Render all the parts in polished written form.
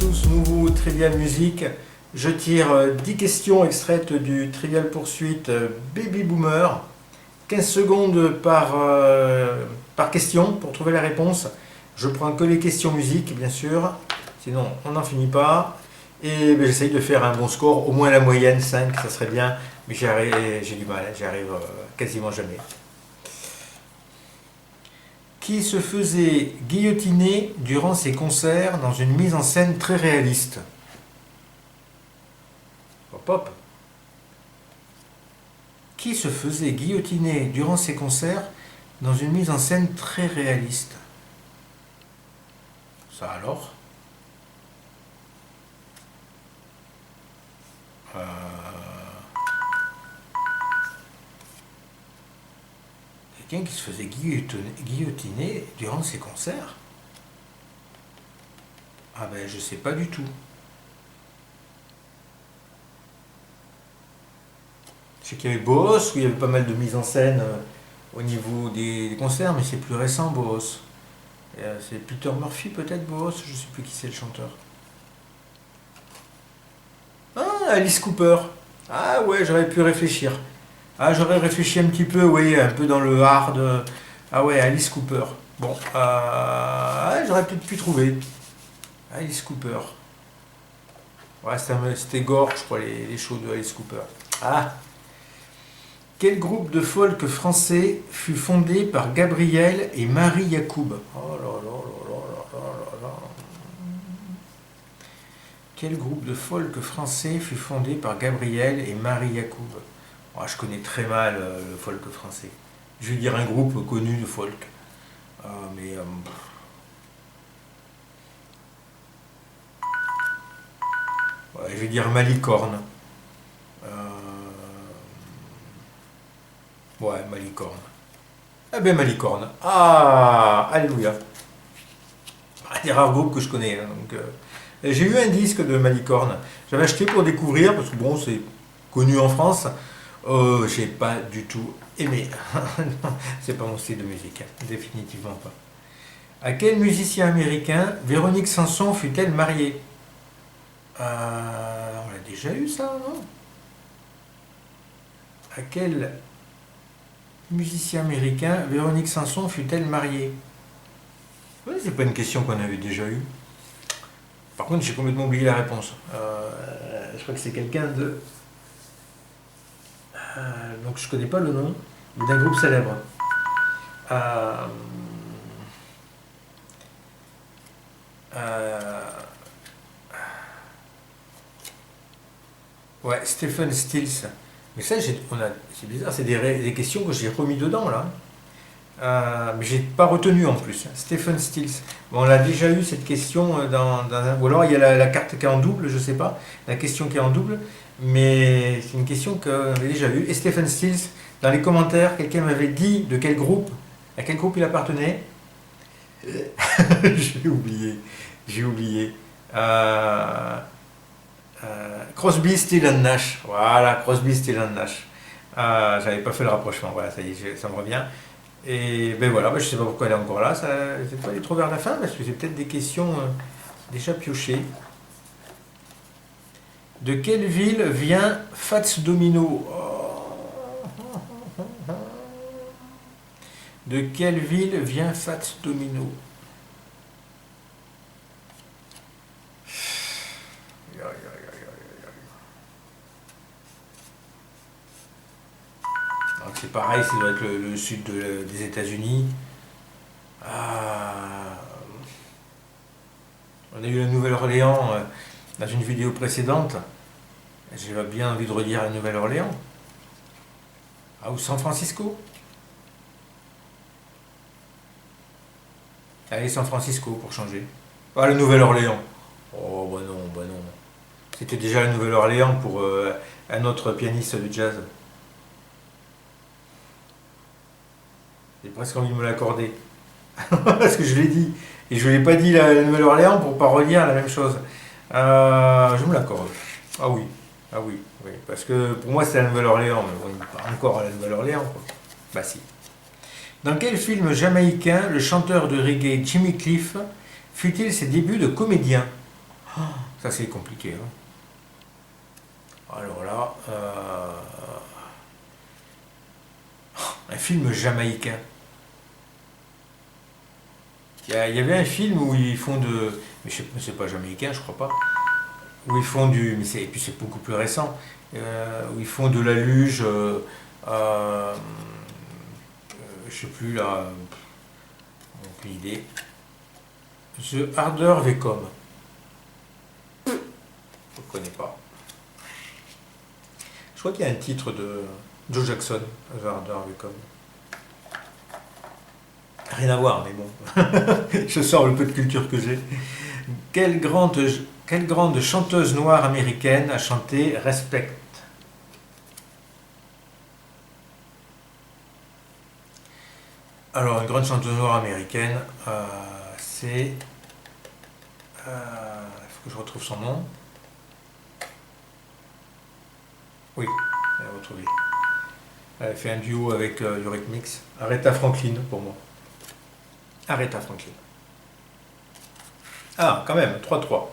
tous, nouveau Trivial Musique. Je tire 10 questions extraites du Trivial Poursuite Baby Boomer. 15 secondes par question pour trouver la réponse. Je prends que les questions musique, bien sûr, sinon on n'en finit pas. Et j'essaye de faire un bon score, au moins la moyenne, 5, ça serait bien, mais j'ai du mal, j'y arrive quasiment jamais. Qui se faisait guillotiner durant ses concerts dans une mise en scène très réaliste? Hop hop. Qui se faisait guillotiner durant ses concerts dans une mise en scène très réaliste? Ça alors? Quelqu'un qui se faisait guillotiner durant ses concerts? Ah ben je sais pas du tout. Je sais qu'il y avait Boos, où il y avait pas mal de mise en scène au niveau des concerts, mais c'est plus récent Boos. C'est Peter Murphy peut-être Boos, je sais plus qui c'est le chanteur. Ah, Alice Cooper. Ah ouais, j'aurais pu réfléchir. Ah, j'aurais réfléchi un petit peu, oui, un peu dans le hard. Ah ouais, Alice Cooper. Bon, j'aurais peut-être pu trouver. Alice Cooper. Ouais, c'était Gore, je crois, les shows de Alice Cooper. Ah! Quel groupe de folk français fut fondé par Gabriel et Marie Yacoub? Oh là là là là là là là. Quel groupe de folk français fut fondé par Gabriel et Marie Yacoub? Oh, je connais très mal le folk français. Je vais dire un groupe connu de folk. Ouais, je vais dire Malicorne. Ouais, Malicorne. Eh bien, Malicorne. Ah, alléluia. Un des rares groupes que je connais. Hein, donc, j'ai eu un disque de Malicorne. J'avais acheté pour découvrir, parce que bon, c'est connu en France. J'ai pas du tout aimé. C'est pas mon style de musique, hein, définitivement pas. À quel musicien américain Véronique Sanson fut-elle mariée? On l'a déjà eu ça, non? À quel musicien américain Véronique Sanson fut-elle mariée? Oui, c'est pas une question qu'on avait déjà eue. Par contre, j'ai complètement oublié la réponse. Je crois que c'est quelqu'un de... donc je connais pas le nom, mais d'un groupe célèbre. Ouais, Stephen Stills. Mais ça, c'est bizarre, c'est des questions que j'ai remis dedans là. Mais j'ai pas retenu en plus. Stephen Stills. Bon, on l'a déjà eu cette question ou alors il y a la carte qui est en double, je sais pas. La question qui est en double, mais c'est une question qu'on avait déjà eue. Et Stephen Stills, dans les commentaires, quelqu'un m'avait dit à quel groupe il appartenait. J'ai oublié. Crosby, Stills Nash. Voilà, Crosby, Stills Nash. J'avais pas fait le rapprochement. Voilà, ça y est, ça me revient. Et ben voilà, je sais pas pourquoi elle est encore là. C'est pas aller trop vers la fin parce que c'est peut-être des questions déjà piochées. De quelle ville vient Fats Domino? De quelle ville vient Fats Domino? C'est pareil, ça doit être le sud des États-Unis. On a eu la Nouvelle-Orléans dans une vidéo précédente. J'avais bien envie de redire la Nouvelle-Orléans. Ou San Francisco. Allez, San Francisco pour changer. La Nouvelle-Orléans. Oh, bah non. C'était déjà la Nouvelle-Orléans pour un autre pianiste de jazz. J'ai presque envie de me l'accorder. Parce que je l'ai dit. Et je ne l'ai pas dit la Nouvelle-Orléans pour ne pas redire la même chose. Je me l'accorde. Ah oui. Parce que pour moi c'est la Nouvelle-Orléans. Mais bon, pas encore à la Nouvelle-Orléans. Bah si. Dans quel film jamaïcain le chanteur de reggae Jimmy Cliff fut-il ses débuts de comédien? Ça c'est compliqué, hein. Alors là, un film jamaïcain. Il y avait un film où ils font de... Mais c'est pas jamaïcain, je crois pas. Où ils font du... Et puis c'est beaucoup plus récent. Où ils font de la luge... je sais plus là... Aucune idée. The Harder They Come. Je ne connais pas. Je crois qu'il y a un titre de Joe Jackson, The Harder They Come. Rien à voir, mais bon. Je sors le peu de culture que j'ai. Quelle grande chanteuse noire américaine a chanté Respect? Alors, une grande chanteuse noire américaine, c'est... Il faut que je retrouve son nom. Oui, elle a retrouvé. Elle a fait un duo avec Eurythmics. Aretha Franklin, pour moi. Aretha Franklin. Ah, quand même, 3-3.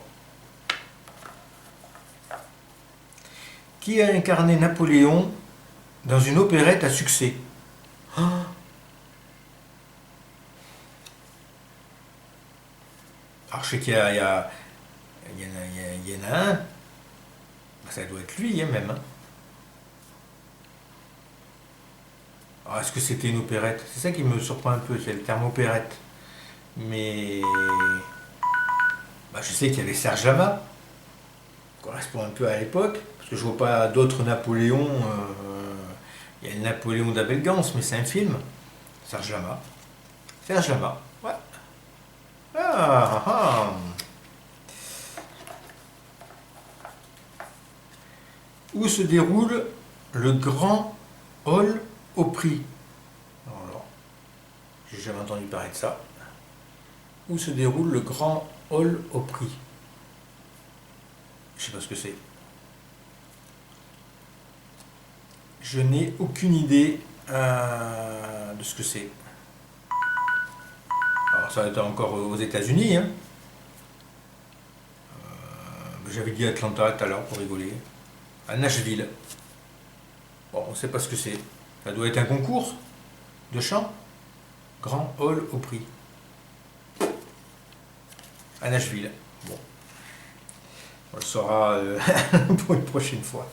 Qui a incarné Napoléon dans une opérette à succès? Oh. Alors, je sais qu'il y en a un. Ça doit être lui, hein, même. Hein. Alors, est-ce que c'était une opérette? C'est ça qui me surprend un peu, c'est le terme opérette. Mais je sais qu'il y avait Serge Lama, qui correspond un peu à l'époque, parce que je vois pas d'autres Napoléons. Il y a le Napoléon d'Abelgance, mais c'est un film. Serge Lama. Serge Lama, ouais. Ah, ah. Où se déroule le grand hall au prix? Alors, j'ai jamais entendu parler de ça. Où se déroule le grand hall au prix? Je sais pas ce que c'est. Je n'ai aucune idée de ce que c'est. Alors ça va être encore aux États-Unis. Hein. J'avais dit Atlanta tout à l'heure pour rigoler. À Nashville. Bon, on ne sait pas ce que c'est. Ça doit être un concours de chant. Grand hall au prix. À Nashville. Bon. On le saura pour une prochaine fois.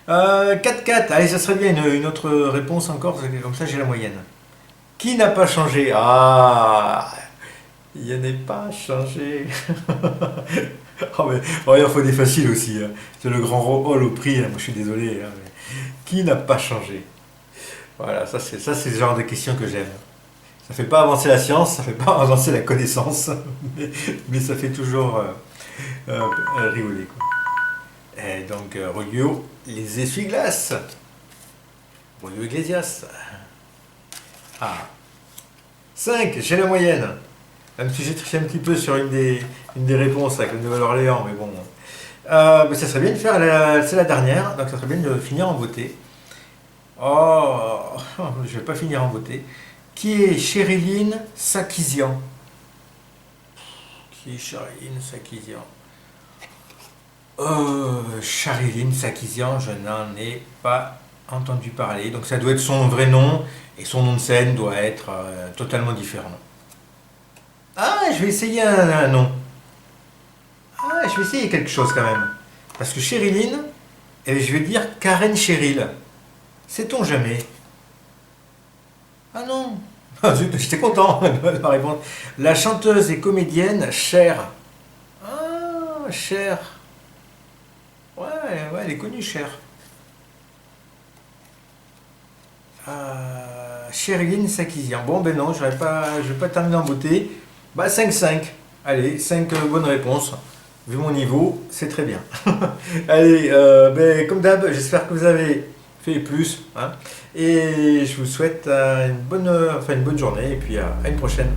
4-4. Allez, ça serait bien une autre réponse encore. Comme ça, j'ai la moyenne. Qui n'a pas changé? Ah, il n'y en a pas changé. Oh, mais, il faut des faciles aussi. Hein. C'est le grand hall au prix. Hein. Moi, je suis désolé. Hein, mais... Qui n'a pas changé? Voilà, ça c'est le genre de questions que j'aime. Ça fait pas avancer la science, ça fait pas avancer la connaissance, mais ça fait toujours rigoler. Quoi. Et donc, Rolio, les essuie-glaces. Rolio Iglesias. Ah. 5, j'ai la moyenne. Même si j'ai triché un petit peu sur une des réponses avec le Nouvelle-Orléans, mais bon. Mais ça serait bien de faire, c'est la dernière, donc ça serait bien de finir en beauté. Oh, je vais pas finir en beauté. Qui est Chériline Sakizian? Qui est Chériline Sakizian? Chériline Sakizian, je n'en ai pas entendu parler. Donc ça doit être son vrai nom, et son nom de scène doit être totalement différent. Ah, je vais essayer un nom. Ah, je vais essayer quelque chose quand même. Parce que Chériline, je vais dire Karen Cheryl. Sait-on jamais? Ah non. Ah, zut, j'étais content de ma réponse. La chanteuse et comédienne Cher. Ah, Cher. Ouais, elle est connue, Cher. Chériline Sakizian. Bon, ben non, je vais pas terminer en beauté. 5-5. Allez, 5 bonnes réponses. Vu mon niveau, c'est très bien. Allez, comme d'hab, j'espère que vous avez fait plus. Hein, et je vous souhaite une bonne journée et puis à une prochaine.